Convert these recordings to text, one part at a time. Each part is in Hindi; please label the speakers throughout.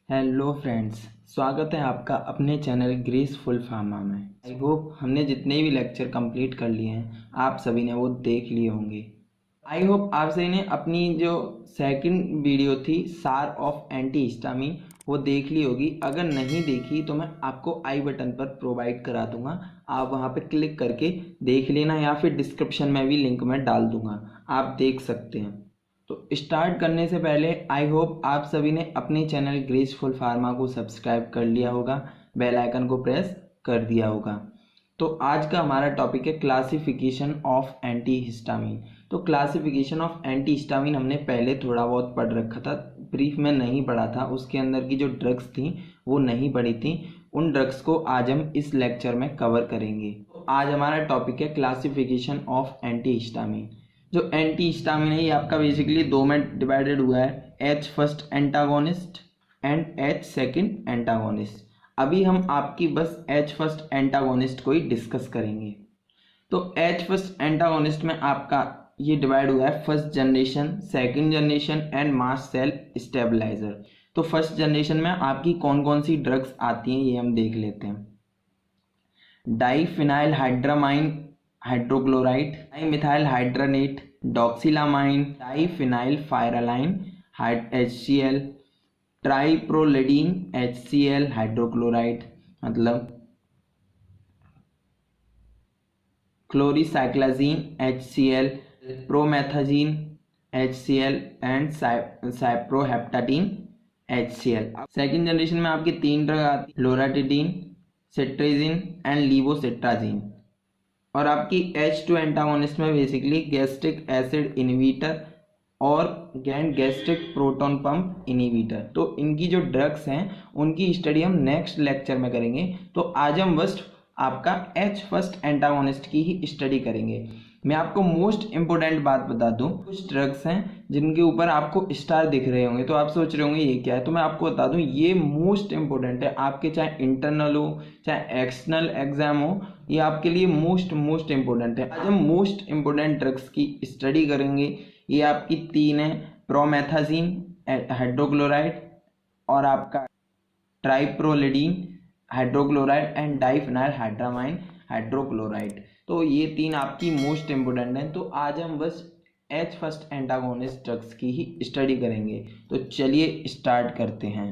Speaker 1: हेलो फ्रेंड्स, स्वागत है आपका अपने चैनल ग्रेसफुल फार्मा में। आई होप हमने जितने भी लेक्चर कंप्लीट कर लिए हैं आप सभी ने वो देख लिए होंगे। आई होप आप सभी ने अपनी जो सेकंड वीडियो थी सार ऑफ एंटी हिस्टामिन वो देख ली होगी। अगर नहीं देखी तो मैं आपको आई बटन पर प्रोवाइड करा दूंगा, आप वहां पर क्लिक करके देख लेना या फिर डिस्क्रिप्शन में भी लिंक में डाल दूंगा, आप देख सकते हैं। तो स्टार्ट करने से पहले आई होप आप सभी ने अपने चैनल ग्रेसफुल फार्मा को सब्सक्राइब कर लिया होगा, बेल आइकन को प्रेस कर दिया होगा। तो आज का हमारा टॉपिक है क्लासिफिकेशन ऑफ एंटी हिस्टामिन। तो क्लासिफिकेशन ऑफ एंटी हिस्टामिन हमने पहले थोड़ा बहुत पढ़ रखा था, ब्रीफ में नहीं पढ़ा था, उसके अंदर की जो ड्रग्स थी वो नहीं पढ़ी थी। उन ड्रग्स को आज हम इस लेक्चर में कवर करेंगे। तो आज हमारा टॉपिक है क्लासिफिकेशन ऑफ एंटी हिस्टामिन। जो एंटी हिस्टामिन है ये आपका बेसिकली दो में डिवाइडेड हुआ है, H first antagonist and H second antagonist. अभी हम आपकी बस एच फर्स्ट एंटागोनिस्ट को ही डिस्कस करेंगे। तो एच फर्स्ट एंटागोनिस्ट में आपका ये डिवाइड हुआ है first generation, second generation and mast cell stabiliser. तो फर्स्ट जनरेशन में आपकी कौन कौन सी ड्रग्स आती हैं ये हम देख लेते हैं। Diphenhydramine hydrochloride, dimenhydrinate, doxylamine, diphenylpyraline HCl, triprolidine HCl hydrochloride मतलब chlorcyclizine HCl, promethazine HCl and cyproheptadine HCl। Second generation में आपकी तीन ड्रग आती है, लोराटिडीन, सिट्रेजिन एंड लीवोसिट्राजिन। और आपकी H2 एंटागोनिस्ट में बेसिकली गैस्ट्रिक एसिड इनहिबिटर और गैस्ट्रिक प्रोटॉन पंप इनहिबिटर। तो इनकी जो ड्रग्स हैं उनकी स्टडी हम नेक्स्ट लेक्चर में करेंगे। तो आज हम बस आपका H फर्स्ट एंटागोनिस्ट की ही स्टडी करेंगे। मैं आपको मोस्ट इंपोर्टेंट बात बता दूं, कुछ ड्रग्स हैं जिनके ऊपर आपको स्टार दिख रहे होंगे तो आप सोच रहे होंगे ये क्या है, तो मैं आपको बता दूं ये मोस्ट इंपोर्टेंट है। आपके चाहे इंटरनल हो चाहे एक्सटर्नल एग्जाम हो, ये आपके लिए मोस्ट इंपोर्टेंट है। आज हम मोस्ट इंपोर्टेंट ड्रग्स की स्टडी करेंगे। ये आपकी तीन है, प्रोमेथाजीन हाइड्रोक्लोराइड और आपका triprolidine hydrochloride and diphenhydramine hydrochloride. तो ये तीन आपकी मोस्ट इंपोर्टेंट हैं। तो आज हम बस एच फर्स्ट एंटागोनिस्ट ड्रग्स की ही स्टडी करेंगे। तो चलिए स्टार्ट करते हैं।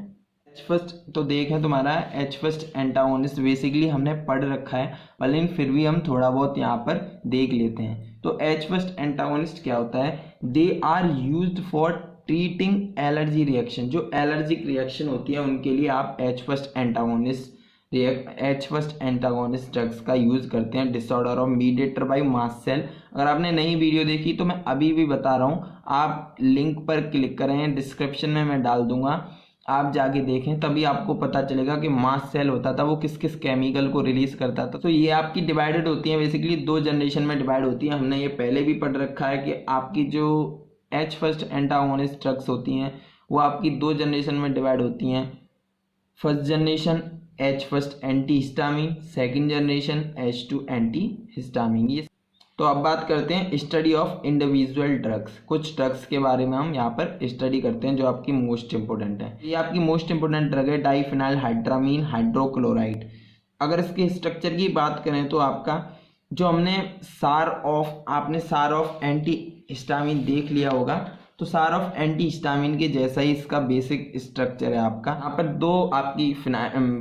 Speaker 1: एच फर्स्ट तो देखें तुम्हारा एच फर्स्ट एंटागोनिस्ट बेसिकली हमने पढ़ रखा है, लेकिन फिर भी हम थोड़ा बहुत यहाँ पर देख लेते हैं। तो एच फर्स्ट एंटागोनिस्ट क्या होता है? They are used for treating allergy reaction. जो एलर्जिक रिएक्शन होती है उनके लिए आप एच फर्स्ट एंटागोनिस्ट ड्रग्स का यूज करते हैं। Disorder of mediator by mast cell. अगर आपने नई वीडियो देखी तो मैं अभी भी बता रहा हूँ, आप लिंक पर क्लिक करें, डिस्क्रिप्शन में मैं डाल दूंगा, आप जाके देखें, तभी आपको पता चलेगा कि मास्ट सेल होता था वो किस किस केमिकल को रिलीज करता था। तो ये आपकी डिवाइडेड होती है, बेसिकली दो जनरेशन में डिवाइड होती है। हमने ये पहले भी पढ़ रखा है कि आपकी जो एच फर्स्ट एंटागोनिस्ट ड्रग्स होती हैं वो आपकी दो जनरेशन में डिवाइड होती हैं। First generation H first anti histamine, second generation H2 anti histamine. ये तो अब बात करते हैं स्टडी ऑफ इंडिविजुअल ड्रग्स। कुछ ड्रग्स के बारे में हम यहाँ पर स्टडी करते हैं जो आपकी मोस्ट इंपोर्टेंट है। ये आपकी मोस्ट इंपोर्टेंट ड्रग है डाइफिनाइल हाइड्रामीन हाइड्रोक्लोराइड। अगर इसके स्ट्रक्चर की बात करें तो आपका जो हमने आपने सार ऑफ एंटी हिस्टामिन देख लिया होगा, तो सार ऑफ एंटी हिस्टामिन के जैसा ही इसका बेसिक स्ट्रक्चर है। आपका यहाँ पर दो आपकी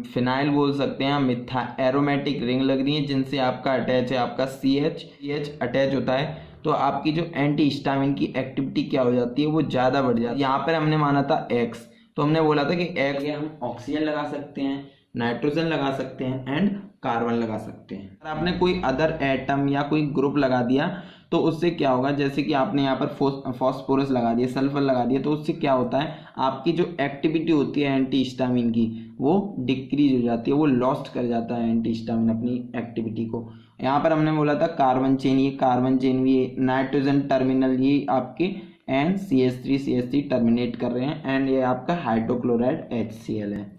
Speaker 1: फिनाइल बोल सकते हैं, मिथा एरोमेटिक रिंग लग रही है जिनसे आपका अटैच है, आपका CH अटैच होता है। तो आपकी जो एंटी हिस्टामिन की एक्टिविटी क्या हो जाती है, वो ज़्यादा बढ़ जाती है। यहाँ पर हमने माना था X, तो हमने बोला था कि X हम ऑक्सीजन लगा सकते हैं, नाइट्रोजन लगा सकते हैं एंड कार्बन लगा सकते हैं। अगर आपने कोई अदर एटम या कोई ग्रुप लगा दिया तो उससे क्या होगा, जैसे कि आपने यहाँ पर फॉस्फोरस लगा दिया, सल्फर लगा दिया, तो उससे क्या होता है, आपकी जो एक्टिविटी होती है एंटी हिस्टामिन की वो डिक्रीज हो जाती है, वो लॉस्ट कर जाता है एंटी हिस्टामिन अपनी एक्टिविटी को। यहाँ पर हमने बोला था कार्बन चेन, ये कार्बन चेन भी, नाइट्रोजन टर्मिनल ये आपके NCH3 टर्मिनेट कर रहे हैं एंड ये आपका हाइड्रोक्लोराइड HCl है।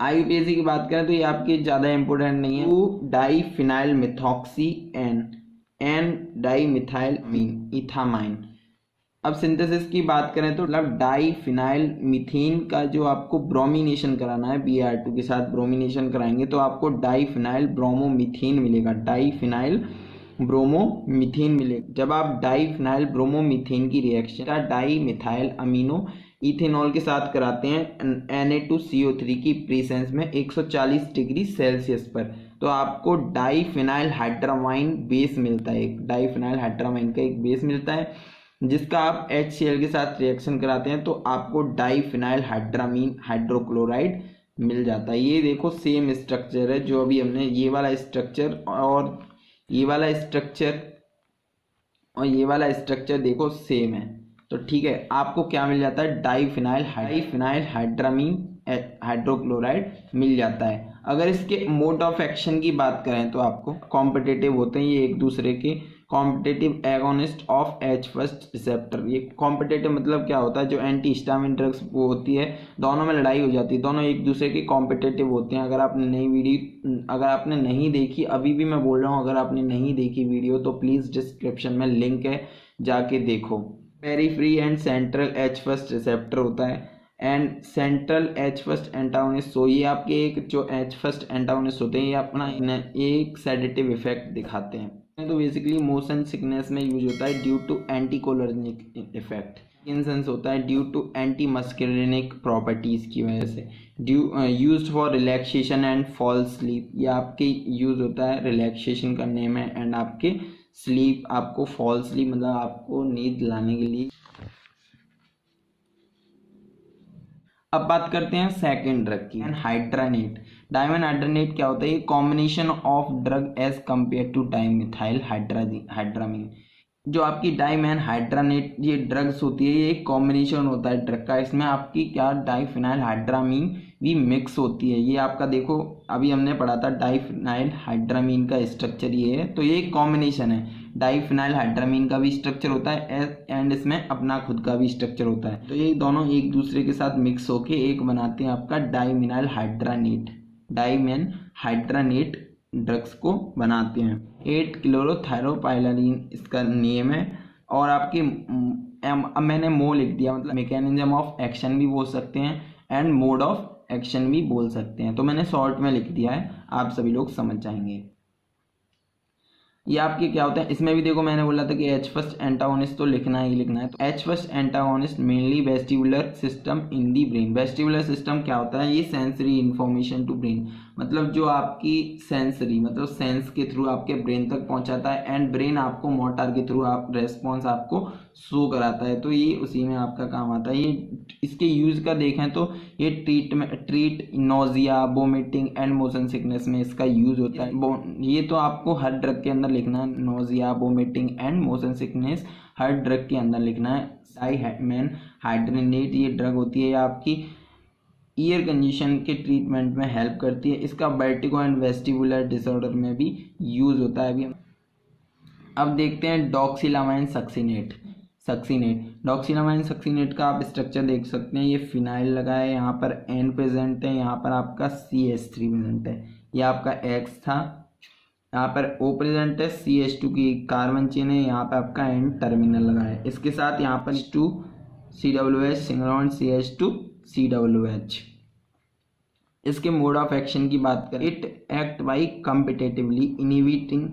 Speaker 1: IUPAC की बात करें तो ये आपकी ज़्यादा इंपॉर्टेंट नहीं है। 2-डाइफिनाइल मिथॉक्सी एन डाइमिथाइल इथामाइन। अब सिंथेसिस की बात करें तो मतलब डाई फिनाइल मीथेन का जो आपको ब्रोमिनेशन कराना है, Br2 के साथ ब्रोमिनेशन कराएंगे तो आपको डाई फिनाइल ब्रोमोमीथेन मिलेगा, डाई फिनाइल ब्रोमोमीथेन मिलेगा। जब आप डाई फिनाइल ब्रोमोमीथेन की reaction di methyl amino ethanol के साथ कराते हैं Na2CO3 की प्रेजेंस में 140 डिग्री सेल्सियस पर, तो आपको डाई फिनाइल हाइड्रामाइन बेस मिलता है, एक डाई फिनाइल हाइड्रामाइन का एक बेस मिलता है, जिसका आप HCl के साथ रिएक्शन कराते हैं तो आपको डाई फिनाइल हाइड्रामीन हाइड्रोक्लोराइड मिल जाता है। ये देखो सेम स्ट्रक्चर है जो अभी हमने, ये वाला स्ट्रक्चर और ये वाला स्ट्रक्चर और ये वाला स्ट्रक्चर देखो सेम है। तो ठीक है, आपको क्या मिल जाता है, डाई फिनाइल हाइड्रामीन हाइड्रोक्लोराइड मिल जाता है। अगर इसके मोड ऑफ एक्शन की बात करें तो आपको कॉम्पिटिटिव होते हैं ये एक दूसरे के, competitive agonist of H first receptor. ये कॉम्पिटिटिव मतलब क्या होता है, जो एंटी हिस्टामिन ड्रग्स वो होती है, दोनों में लड़ाई हो जाती है, दोनों एक दूसरे के कॉम्पिटिटिव होते हैं। अगर आपने नहीं देखी, अभी भी मैं बोल रहा हूँ, अगर आपने नहीं देखी वीडियो तो प्लीज़ डिस्क्रिप्शन में लिंक है, जाके देखो। Periphery and central H first receptor होता है and central H first antagonist. So ये आपके एक जो H फर्स्ट एंटागोनिस्ट होते हैं ये अपना एक सेडेटिव इफेक्ट दिखाते हैं। तो बेसिकली मोशन सिकनेस में यूज होता है due to anticholinergic effect. Parkinson's होता है due to anti muscarinic properties की वजह से। Used for relaxation and fall sleep, ये आपके यूज होता है रिलैक्सेशन करने में एंड आपके स्लीप, आपको फॉल स्लीप मतलब आपको नींद लाने के लिए। अब बात करते हैं सेकेंड ड्रग की, हाइड्रानेट। डायमन हाइड्रानेट क्या होता है, ये combination of drug as compare to dimethyl hydramine. जो आपकी डाइमैन हाइड्रानेट ये ड्रग्स होती है, ये एक कॉम्बिनेशन होता है ड्रग का, इसमें आपकी क्या डाइफिनाइल हाइड्रामीन भी मिक्स होती है। ये आपका देखो अभी हमने पढ़ा था डाइफिनाइल हाइड्रामीन का स्ट्रक्चर ये है, तो ये एक कॉम्बिनेशन है, डाइफिनाइल हाइड्रामीन का भी स्ट्रक्चर होता है एंड इसमें अपना खुद का भी स्ट्रक्चर होता है, तो ये दोनों एक दूसरे के साथ मिक्स होके एक बनाते हैं आपका डाइमिनाइल हाइड्रानेट। डाइमेन हाइड्रानेट ड्रग्स को बनाते हैं। 8 क्लोरोथायरोपाइलारीन इसका नेम है। और आपके अब मैंने मो लिख दिया, मतलब मैकेनिज्म ऑफ एक्शन भी बोल सकते हैं एंड मोड ऑफ एक्शन भी बोल सकते हैं, तो मैंने शॉर्ट में लिख दिया है, आप सभी लोग समझ जाएंगे। ये आपके क्या होता है, इसमें भी देखो मैंने बोला था कि H फर्स्ट एंटागोनिस्ट तो लिखना ही लिखना है। तो H first antagonist mainly vestibular system in the brain. Vestibular system क्या होता है, ये सेंसरी इंफॉर्मेशन टू ब्रेन, मतलब जो आपकी सेंसरी मतलब सेंस के थ्रू आपके ब्रेन तक पहुंचाता है एंड ब्रेन आपको मोटर के थ्रू आप रेस्पॉन्स आपको शो कराता है, तो ये उसी में आपका काम आता है। ये इसके यूज का देखें तो ये treat nausea vomiting and motion sickness में इसका यूज होता है। ये तो आपको हर ड्रग के अंदर लिखना है, nausea vomiting and motion sickness her drug के अंदर लिखना है। डाइमैन हाइड्रानेट ये ड्रग होती है, आपकी ईयर कंडीशन के ट्रीटमेंट में हेल्प करती है। इसका वर्टिगो एंड वेस्टिबुलर डिसऑर्डर में भी यूज होता है। अभी अब देखते हैं डॉक्सिलामाइन सक्सिनेट। डॉक्सिलामाइन सक्सिनेट का आप स्ट्रक्चर देख सकते हैं, ये फिनाइल लगा है, यहाँ पर N प्रेजेंट है, यहाँ पर आपका CH3 प्रेजेंट है, ये आपका X था, यहाँ पर O प्रेजेंट है, CH2 की कार्बन चेन है, यहाँ पर आपका N टर्मिनल लगा है, इसके साथ यहाँ पर 2 COOH single bond CH2 COOH। इसके मोड ऑफ एक्शन की बात करें, it act by competitively inhibiting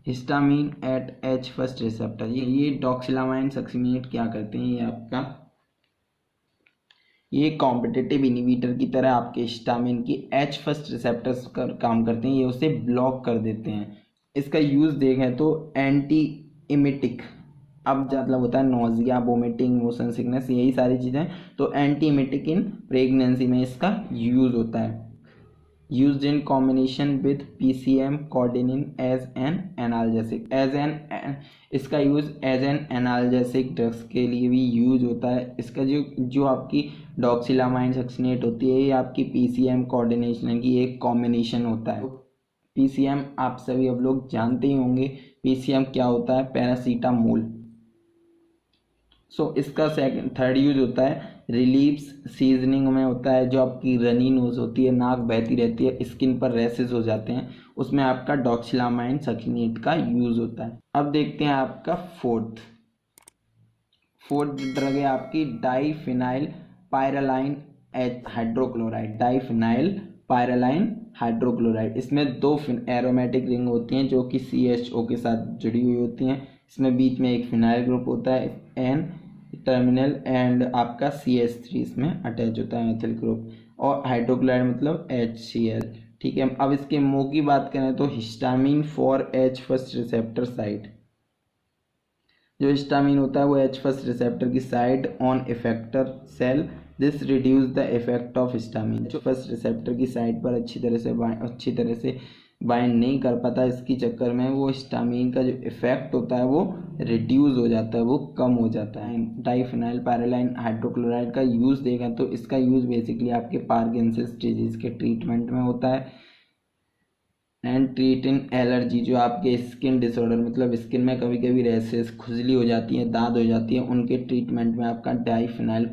Speaker 1: histamine at H first receptor. ये डॉक्सिलामाइन सक्सिनेट क्या करते हैं, ये आपका ये कॉम्पिटेटिव इनहिबिटर की तरह आपके हिस्टामिन की H फर्स्ट रिसेप्टर्स कर काम करते हैं, ये उसे ब्लॉक कर देते हैं। इसका यूज देखें तो एंटी इमिटिक, अब मतलब होता है नोजिया वोमिटिंग मोशन सिकनेस यही सारी चीज़ें, तो एंटी इमिटिक इन प्रेगनेंसी में इसका यूज होता है। Used in combination with PCM codeine as an analgesic, इसका use as an analgesic drugs के लिए भी यूज होता है। इसका जो आपकी डॉक्सिलामाइन सक्सिनेट होती है, ये आपकी PCM कोऑर्डिनेशन की एक कॉम्बिनेशन होता है। PCM आप सभी अब लोग जानते ही होंगे, PCM क्या होता है, पैरासीटामोल। इसका थर्ड यूज होता है रिलीव्स सीजनिंग में होता है, जो आपकी रनी नोज होती है, नाक बहती रहती है, स्किन पर रैसेस हो जाते हैं, उसमें आपका डॉक्सिलामाइन सक्सिनेट का यूज होता है। अब देखते हैं आपका फोर्थ ड्रग है आपकी डाइफिनाइल पायरालाइन हाइड्रोक्लोराइड, डाइफिनाइल पायरालाइन हाइड्रोक्लोराइड। इसमें 2 एरोमेटिक रिंग होती हैं जो कि CHO के साथ जुड़ी हुई होती हैं। इसमें बीच में एक फिनाइल ग्रुप होता है N टर्मिनल एंड आपका CH3 इसमें अटैच होता है मिथिल ग्रुप, और हाइड्रोक्लोराइड मतलब HCl। ठीक है, अब इसके मुंह की बात करें तो histamine for H1 receptor site, जो हिस्टामिन होता है वो H1 रिसेप्टर की side on effector cell, this reduce the effect of histamine. जो फर्स्ट रिसेप्टर की साइड पर अच्छी तरह से बाइंड नहीं कर पाता, इसकी चक्कर में वो हिस्टामिन का जो इफेक्ट होता है वो रिड्यूस हो जाता है, वो कम हो जाता है। डाइफिनाइल पायरालाइन हाइड्रोक्लोराइड का यूज़ देखें तो इसका यूज़ बेसिकली आपके पार्किंसंस डिजीज़ के ट्रीटमेंट में होता है एंड ट्रीट इन एलर्जी, जो आपके स्किन डिसऑर्डर मतलब स्किन में कभी कभी रैसेस, खुजली हो जाती है, दाद हो जाती है, उनके ट्रीटमेंट में आपका डाइफिनाइल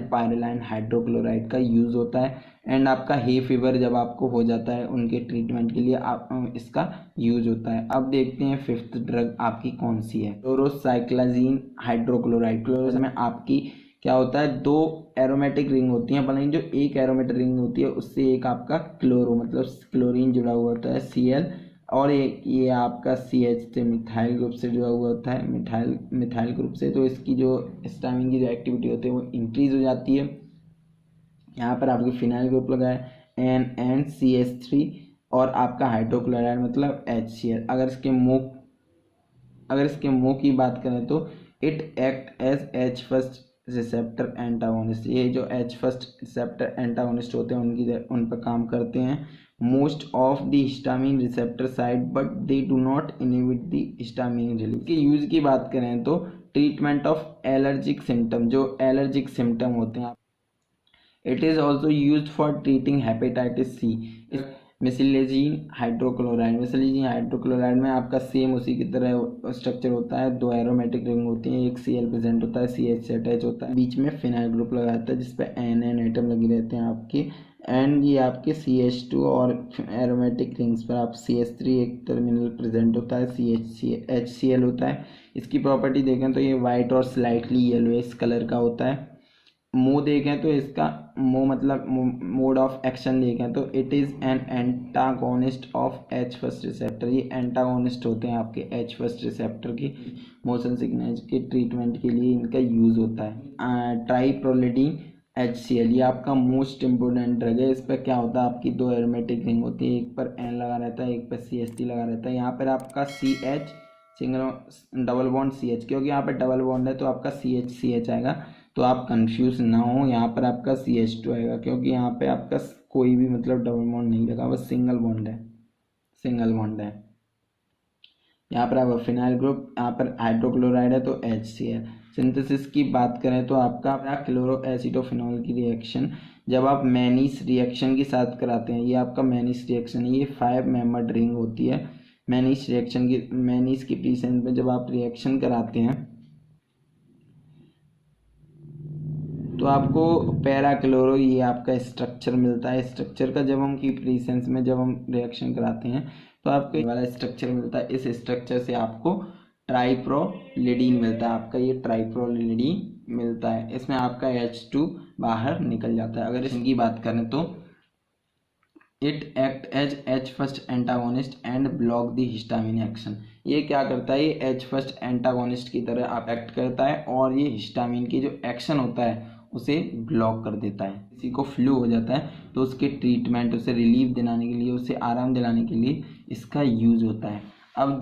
Speaker 1: पायरालाइन हाइड्रोक्लोराइड का यूज़ होता है। एंड आपका हे फीवर जब आपको हो जाता है उनके ट्रीटमेंट के लिए इसका यूज होता है। अब देखते हैं फिफ्थ ड्रग आपकी कौन सी है, क्लोरोसाइक्लाजीन हाइड्रोक्लोराइड। क्लोरोस में आपकी क्या होता है, 2 एरोमेटिक रिंग होती हैं, भले जो एक एरोमेटिक रिंग होती है उससे एक आपका क्लोरो मतलब क्लोरीन जुड़ा हुआ होता है Cl, और एक ये आपका CH से मिथाइल ग्रुप से जुड़ा हुआ होता है, मिथाइल ग्रुप से। तो इसकी जो हिस्टामिन की जो एक्टिविटी होती है वो इंक्रीज हो जाती है। यहाँ पर आपकी फिनाइल ग्रुप लगा है NCH3 और आपका हाइड्रोक्लोराइड मतलब HCl। अगर इसके मुंह की बात करें तो it act as H1 receptor antagonist. ये जो H1 रिसेप्टर एंटागोनिस्ट होते हैं उन पर काम करते हैं। Most of the histamine receptor side but they do not inhibit the histamine release. के यूज की बात करें तो ट्रीटमेंट ऑफ एलर्जिक सिम्टम, जो एलर्जिक सिम्टम होते हैं। It is also use for treating hepatitis C। Meclizine hydrochloride में आपका सेम उसी की तरह स्ट्रक्चर होता है, 2 एरोमेटिक रिंग होती हैं, एक Cl प्रेजेंट होता है, CH से अटैच होता है, बीच में फिनाइल ग्रुप लगा रहता है जिसपे N एटम लगे रहते हैं आपके। एंड ये आपके CH2 और एरोमेटिक रिंग्स पर आप CH3 एक टर्मिनल प्रेजेंट होता है, HCl होता है। इसकी प्रॉपर्टी देखें तो ये वाइट और स्लाइटली येलोइश कलर का होता है। मुंह देखें तो इसका मुंह मतलब मोड ऑफ एक्शन देखें तो it is an antagonist of H1 receptor. ये एंटागोनिस्ट होते हैं आपके H1 रिसेप्टर की मोशन सिकनेस के ट्रीटमेंट के लिए इनका यूज़ होता है। ट्राइप्रोलिडीन HCl ये आपका मोस्ट इम्पोर्टेंट ड्रग है। इस पर क्या होता है, आपकी 2 एरोमेटिक रिंग होती है, एक पर N लगा रहता है, एक पर CH3 लगा रहता है। यहाँ पर आपका CH single double bond CH, क्योंकि यहाँ पर डबल बॉन्ड है तो आपका CH आएगा, तो आप कंफ्यूज ना हो। यहाँ पर आपका CH2 आएगा क्योंकि यहाँ पे आपका कोई भी मतलब डबल बॉन्ड नहीं लगा, बस सिंगल बॉन्ड है। यहाँ पर आपका फिनाइल ग्रुप, यहाँ पर हाइड्रोक्लोराइड है तो HCl। सिंथेसिस की बात करें तो आपका क्लोरो एसिटोफिनॉल की रिएक्शन जब आप मैनीस रिएक्शन के साथ कराते हैं, ये आपका मैनीस रिएक्शन है, ये 5 मेंबर्ड रिंग होती है। मैनीस की प्रेजेंस में जब आप रिएक्शन कराते हैं तो आपको पैराक्लोरो ये आपका स्ट्रक्चर मिलता है। स्ट्रक्चर का जब हम की प्रेजेंस में जब हम रिएक्शन कराते हैं तो आपको ये वाला स्ट्रक्चर मिलता है। इस स्ट्रक्चर से आपको ट्राइप्रोलिडीन मिलता है, आपका ये ट्राइप्रोलिडीन मिलता है। इसमें आपका H2 बाहर निकल जाता है। अगर इसकी बात करें तो it act as H1 antagonist and block the histamine action. ये क्या करता है, ये H1 एंटागोनिस्ट की तरह आप एक्ट करता है और ये हिस्टामिन की जो एक्शन होता है उसे ब्लॉक कर देता है। किसी को फ्लू हो जाता है तो उसके ट्रीटमेंट, उसे रिलीफ दिलाने के लिए, उसे आराम दिलाने के लिए इसका यूज होता है। अब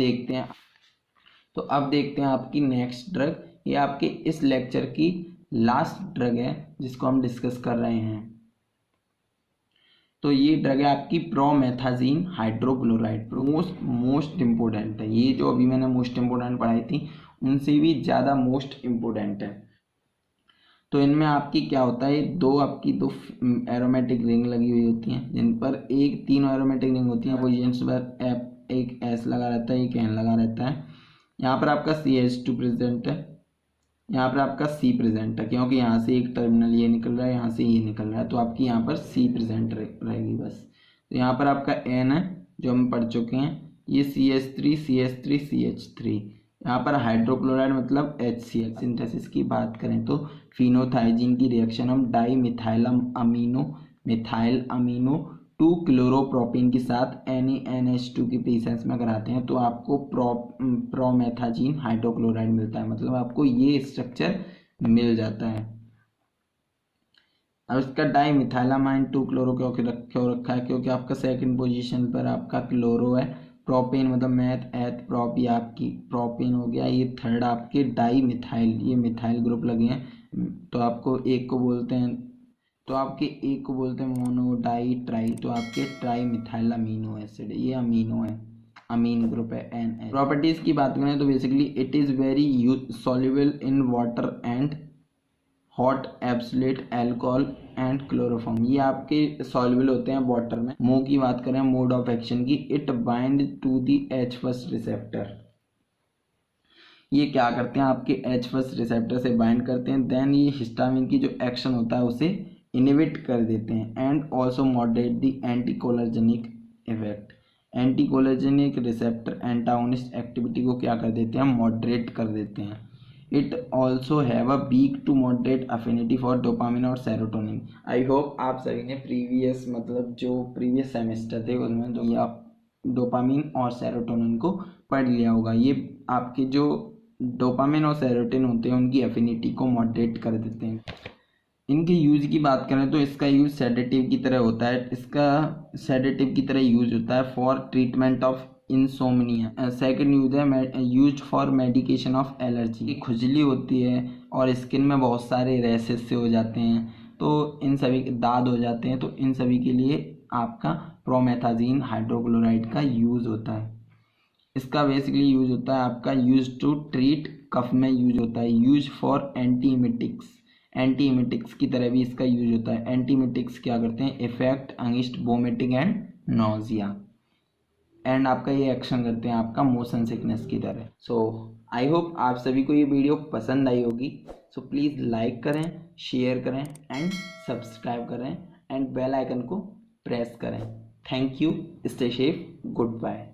Speaker 1: देखते हैं आपकी नेक्स्ट ड्रग। ये आपके इस लेक्चर की लास्ट ड्रग है जिसको हम डिस्कस कर रहे हैं। तो ये ड्रग है आपकी प्रोमेथाजीन हाइड्रोक्लोराइड। मोस्ट इम्पोर्टेंट है ये, जो अभी मैंने मोस्ट इम्पोर्टेंट पढ़ाई थी उनसे भी ज़्यादा मोस्ट इम्पोर्टेंट है। तो इनमें आपकी क्या होता है, दो एरोमेटिक रिंग लगी हुई होती हैं जिन पर 3 एरोमेटिक रिंग होती हैं। पोजीशंस पर एक S लगा रहता है, एक N लगा रहता है। यहाँ पर आपका CH2 प्रेजेंट है, यहाँ पर आपका C प्रेजेंट है, क्योंकि यहाँ से एक टर्मिनल ये निकल रहा है, यहाँ से ये निकल रहा है, तो आपकी यहाँ पर C प्रेजेंट रहेगी बस। तो यहाँ पर आपका N है जो हम पढ़ चुके हैं, ये CH3 CH3 CH3, यहाँ पर हाइड्रोक्लोराइड मतलब HCl। सिंथेसिस की बात करें तो फिनोथाइजीन की रिएक्शन हम डाई मिथाइल अमीनो 2 क्लोरोप्रोपीन के साथ NaNH2 की प्रेजेंस में कराते हैं तो आपको प्रोमेथाजीन हाइड्रोक्लोराइड मिलता है, मतलब आपको ये स्ट्रक्चर मिल जाता है। अब इसका डाई मिथाइलामाइन 2 क्लोरो क्यों रखा है, क्योंकि आपका सेकंड पोजीशन पर आपका क्लोरो है। प्रोपेन मतलब मैथ एथ प्रोप, ये आपकी प्रोपेन हो गया। ये थर्ड आपके डाई मिथाइल, ये मिथाइल ग्रुप लगे हैं तो आपको एक को बोलते हैं मोनो डाई ट्राई, तो आपके ट्राई मिथाइल अमीनो एसिड, ये अमीनो है, अमीन ग्रुप है NH। प्रॉपर्टीज की बात करें तो basically it is very soluble in water and hot absolute alcohol and chloroform, ये आपके सॉल्युबल होते हैं वाटर में। मोड की बात करें, मोड ऑफ एक्शन की, it bind to the H1 receptor, ये क्या करते हैं आपके H1 रिसेप्टर से बाइंड करते हैं। देन ये हिस्टामिन की जो एक्शन होता है उसे इनहिबिट कर देते हैं and also moderate the anticholinergic effect, anticholinergic receptor antagonist activity को क्या कर देते हैं, मॉडरेट कर देते हैं। It also have a weak to moderate affinity for dopamine और सेरोटोनिन। आई होप आप सभी ने प्रीवियस सेमेस्टर थे उसमें जो आप डोपामिन और सेरोटोनिन को पढ़ लिया होगा। ये आपके जो डोपामिन और सेरोटोनिन होते हैं उनकी एफिनिटी को मॉडरेट कर देते हैं। इनके यूज की बात करें तो इसका यूज सेडेटिव की तरह होता है, for treatment of insomnia. Second use है use for medication of allergy, खुजली होती है और स्किन में बहुत सारे रैसेस से हो जाते हैं, तो इन सभी दाद हो जाते हैं, तो इन सभी के लिए आपका प्रोमेथाजीन हाइड्रोक्लोराइड का यूज होता है। इसका बेसिकली यूज होता है आपका यूज टू ट्रीट, कफ में यूज होता है। यूज फॉर एंटीमिटिक्स की तरह भी इसका यूज होता है। एंटीमिटिक्स क्या करते हैं, effect against vomiting and nausea, and आपका ये एक्शन करते हैं आपका मोशन सिकनेस की तरह। सो आई होप आप सभी को ये वीडियो पसंद आई होगी। सो प्लीज़ लाइक करें, शेयर करें एंड सब्सक्राइब करें एंड बेल आइकन को प्रेस करें। Thank you, stay safe, good bye.